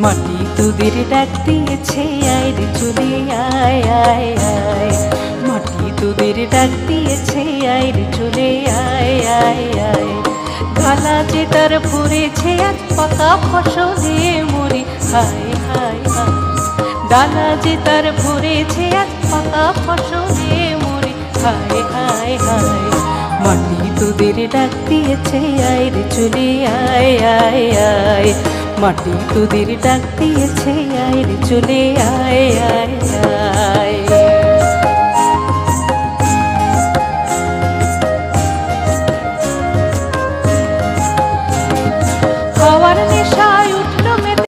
মাটি তোদের ডাক দিয়েছে আয় রে চলে আয় আয় আয়, মাটি তোদের ডাক দিয়েছে আয় রে চলে আয় আয় আয়। গালা যে তার ভরেছে আজ পাকা ফসলে মরি হায় হায় হায়, ডালা যে তার ভরেছে আজ পাকা ফসলে মরি হায় হায় হায়। মাটি তোদের ডাক দিয়েছে আয় রে চলে আয় আয় আয়, মাটি তোদের ডাক দিয়েছে আয় রে চলে আয় আয় আয়।